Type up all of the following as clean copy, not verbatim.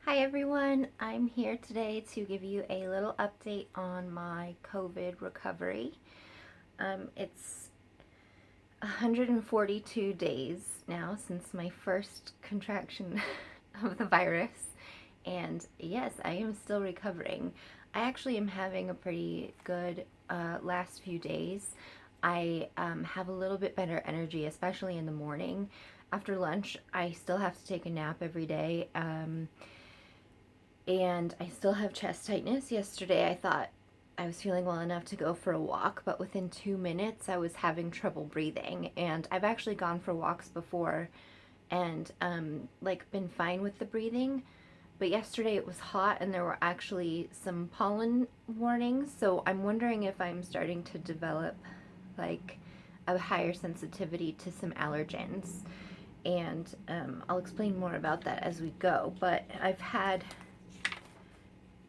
Hi everyone, I'm here today to give you a little update on my COVID recovery. It's 142 days now since my first contraction of the virus, and yes, I am still recovering. I actually am having a pretty good last few days. I have a little bit better energy, especially in the morning. After lunch, I still have to take a nap every day. And I still have chest tightness. Yesterday I thought I was feeling well enough to go for a walk, but within 2 minutes I was having trouble breathing. And I've actually gone for walks before and been fine with the breathing. But yesterday it was hot and there were actually some pollen warnings, so I'm wondering if I'm starting to develop like a higher sensitivity to some allergens. And I'll explain more about that as we go. But I've had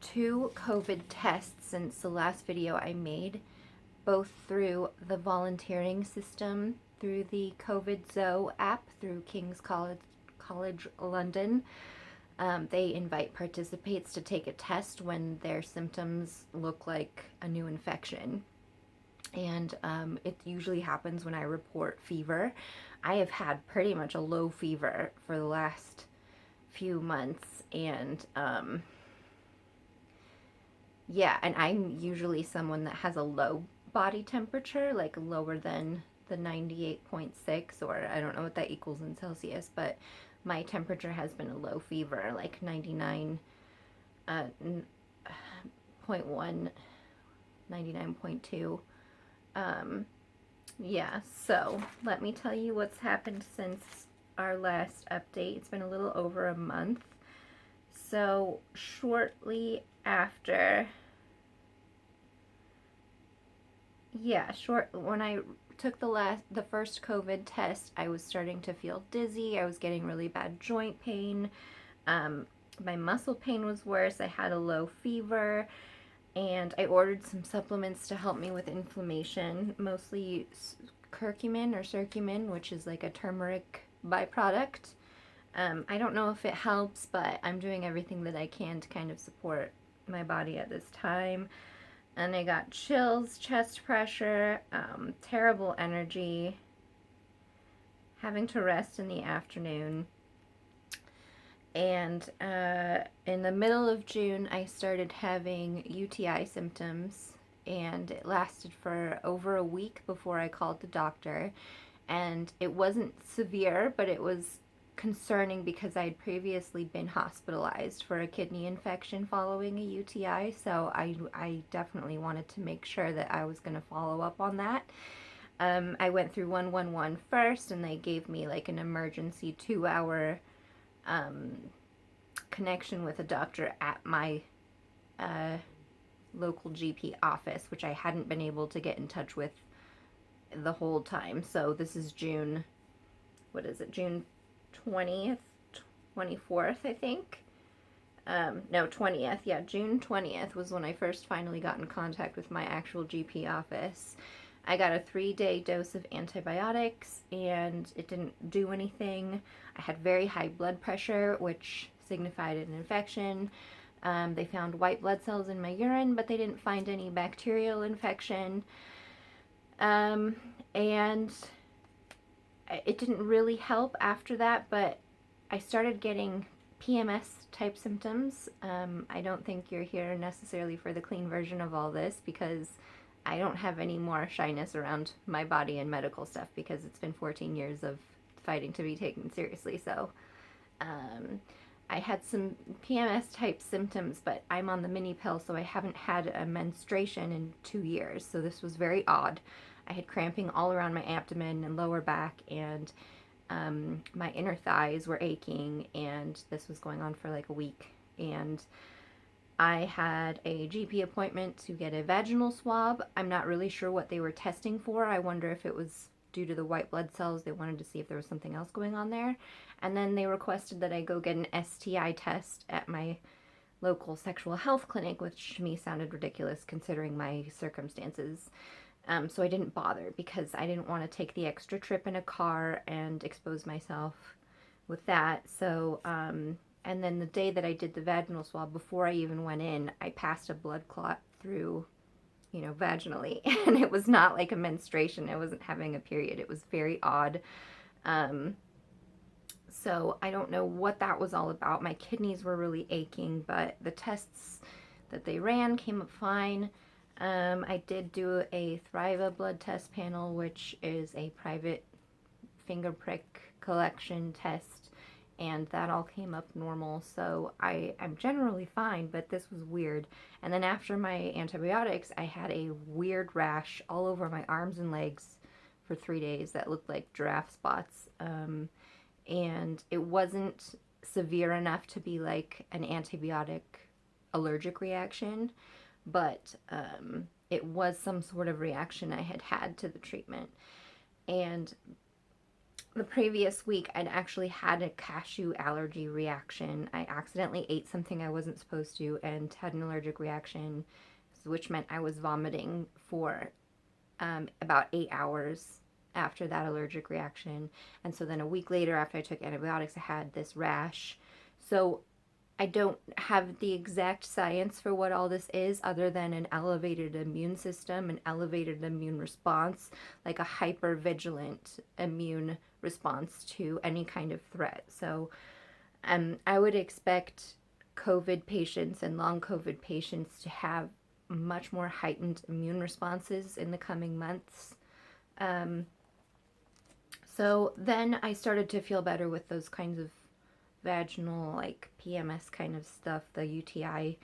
2 COVID tests since the last video I made, both through the volunteering system, through the COVID app, through King's College London. They invite participants to take a test when their symptoms look like a new infection. And it usually happens when I report fever. I have had pretty much a low fever for the last few months, and yeah, and I'm usually someone that has a low body temperature, like lower than the 98.6, or I don't know what that equals in Celsius, but my temperature has been a low fever, like 99.1, 99.2. Yeah, so let me tell you what's happened since our last update. It's been a little over a month. So shortly after, when I took the first COVID test, I was starting to feel dizzy. I was getting really bad joint pain. My muscle pain was worse. I had a low fever, and I ordered some supplements to help me with inflammation, mostly curcumin, which is like a turmeric byproduct. I don't know if it helps, but I'm doing everything that I can to kind of support my body at this time. And I got chills, chest pressure, terrible energy, having to rest in the afternoon. And in the middle of June, I started having UTI symptoms, and it lasted for over a week before I called the doctor. And it wasn't severe, but it was concerning because I had previously been hospitalized for a kidney infection following a UTI, so I definitely wanted to make sure that I was going to follow up on that. I went through 111 first, and they gave me like an emergency 2-hour connection with a doctor at my local GP office, which I hadn't been able to get in touch with the whole time. So this is June, what is it, June 20th, 24th, I think. No, 20th. Yeah, June 20th was when I first finally got in contact with my actual GP office. I got a 3-day dose of antibiotics, and it didn't do anything. I had very high blood pressure, which signified an infection. They found white blood cells in my urine, but they didn't find any bacterial infection. And it didn't really help after that, but I started getting PMS type symptoms. I don't think you're here necessarily for the clean version of all this, because I don't have any more shyness around my body and medical stuff, because it's been 14 years of fighting to be taken seriously. So I had some PMS type symptoms, but I'm on the mini pill, so I haven't had a menstruation in 2 years. So this was very odd. I had cramping all around my abdomen and lower back, and my inner thighs were aching, and this was going on for like a week. And I had a GP appointment to get a vaginal swab. I'm not really sure what they were testing for. I wonder if it was due to the white blood cells. They wanted to see if there was something else going on there. And then they requested that I go get an STI test at my local sexual health clinic, which to me sounded ridiculous considering my circumstances. So I didn't bother, because I didn't want to take the extra trip in a car and expose myself with that. So And then the day that I did the vaginal swab, before I even went in, I passed a blood clot through, vaginally. And it was not like a menstruation. I wasn't having a period. It was very odd. So I don't know what that was all about. My kidneys were really aching, but the tests that they ran came up fine. I did do a Thriva blood test panel, which is a private finger prick collection test, and that all came up normal. So I'm generally fine, but this was weird. And then after my antibiotics, I had a weird rash all over my arms and legs for 3 days that looked like giraffe spots. And it wasn't severe enough to be like an antibiotic allergic reaction, but it was some sort of reaction I had had to the treatment. And the previous week, I'd actually had a cashew allergy reaction. I accidentally ate something I wasn't supposed to and had an allergic reaction, which meant I was vomiting for about 8 hours after that allergic reaction. And so then a week later, after I took antibiotics, I had this rash. So I don't have the exact science for what all this is, other than an elevated immune system, an elevated immune response, like a hyper-vigilant immune response to any kind of threat. So I would expect COVID patients and long COVID patients to have much more heightened immune responses in the coming months. So then I started to feel better with those kinds of vaginal, like PMS kind of stuff. The UTI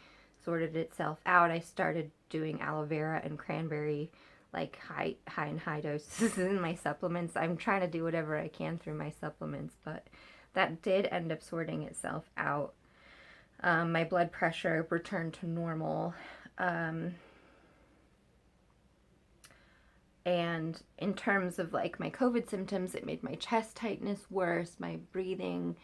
sorted itself out. I started doing aloe vera and cranberry, like high and high doses in my supplements. I'm trying to do whatever I can through my supplements, but that did end up sorting itself out. My blood pressure returned to normal. And in terms of like my COVID symptoms, it made my chest tightness worse, my breathing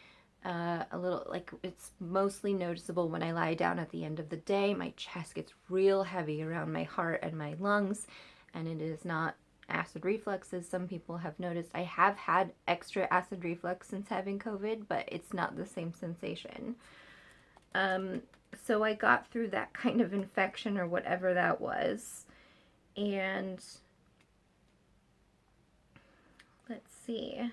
a little, like, it's mostly noticeable when I lie down at the end of the day. My chest gets real heavy around my heart and my lungs, and it is not acid reflux, as some people have noticed. I have had extra acid reflux since having COVID, but it's not the same sensation. So I got through that kind of infection or whatever that was, and let's see.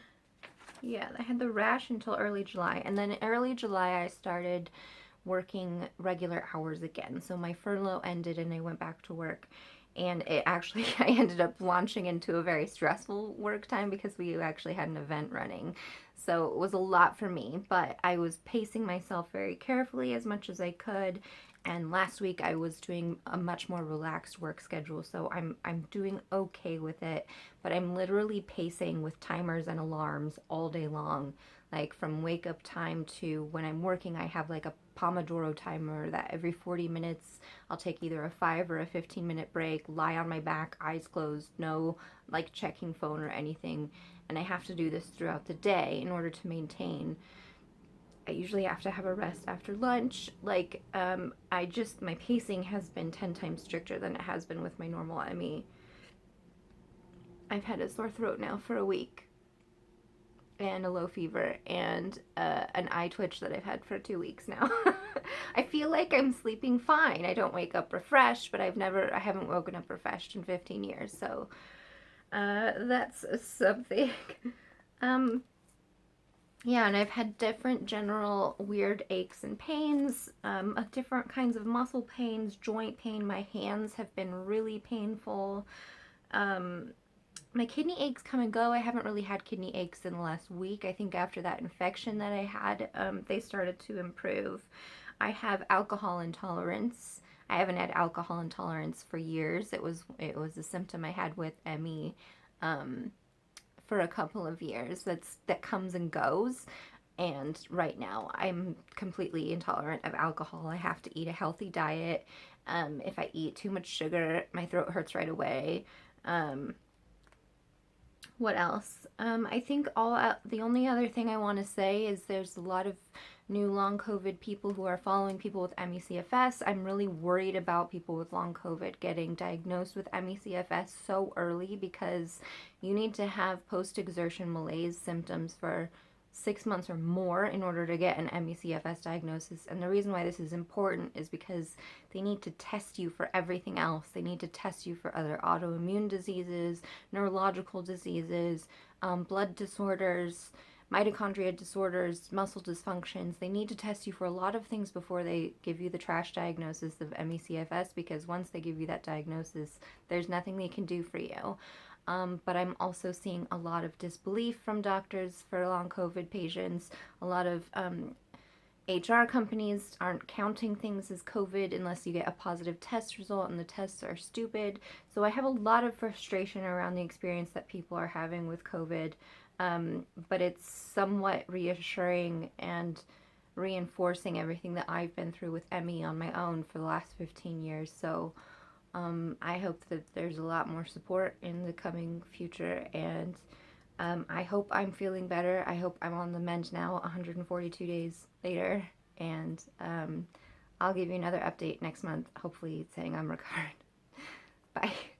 Yeah, I had the rash until early July, and then in early July I started working regular hours again. So my furlough ended and I went back to work, and it actually, I ended up launching into a very stressful work time because we actually had an event running. So it was a lot for me, but I was pacing myself very carefully as much as I could. And last week I was doing a much more relaxed work schedule, so I'm doing okay with it, but I'm literally pacing with timers and alarms all day long. Like from wake up time to when I'm working, I have like a Pomodoro timer that every 40 minutes I'll take either a 5 or a 15-minute break, lie on my back, eyes closed, no like checking phone or anything. And I have to do this throughout the day in order to maintain. I usually have to have a rest after lunch. Like, my pacing has been 10 times stricter than it has been with my normal ME. I've had a sore throat now for a week, and a low fever, and an eye twitch that I've had for 2 weeks now. I feel like I'm sleeping fine. I don't wake up refreshed, but I haven't woken up refreshed in 15 years, so that's something. Yeah, and I've had different general weird aches and pains, different kinds of muscle pains, joint pain. My hands have been really painful. My kidney aches come and go. I haven't really had kidney aches in the last week. I think after that infection that I had, they started to improve. I have alcohol intolerance. I haven't had alcohol intolerance for years. It was a symptom I had with ME. For a couple of years. That comes and goes, and right now I'm completely intolerant of alcohol. I have to eat a healthy diet. If I eat too much sugar, my throat hurts right away. What else? I think the only other thing I want to say is there's a lot of new long COVID people who are following people with ME/CFS. I'm really worried about people with long COVID getting diagnosed with ME/CFS so early, because you need to have post-exertion malaise symptoms for 6 months or more in order to get an ME/CFS diagnosis. And the reason why this is important is because they need to test you for everything else. They need to test you for other autoimmune diseases, neurological diseases, blood disorders, mitochondria disorders, muscle dysfunctions. They need to test you for a lot of things before they give you the trash diagnosis of ME/CFS, because once they give you that diagnosis, there's nothing they can do for you. But I'm also seeing a lot of disbelief from doctors for long COVID patients. A lot of HR companies aren't counting things as COVID unless you get a positive test result, and the tests are stupid. So I have a lot of frustration around the experience that people are having with COVID, but it's somewhat reassuring and reinforcing everything that I've been through with ME on my own for the last 15 years. So I hope that there's a lot more support in the coming future, and I hope I'm feeling better. I hope I'm on the mend now, 142 days later, and I'll give you another update next month, hopefully saying I'm recovered. Bye.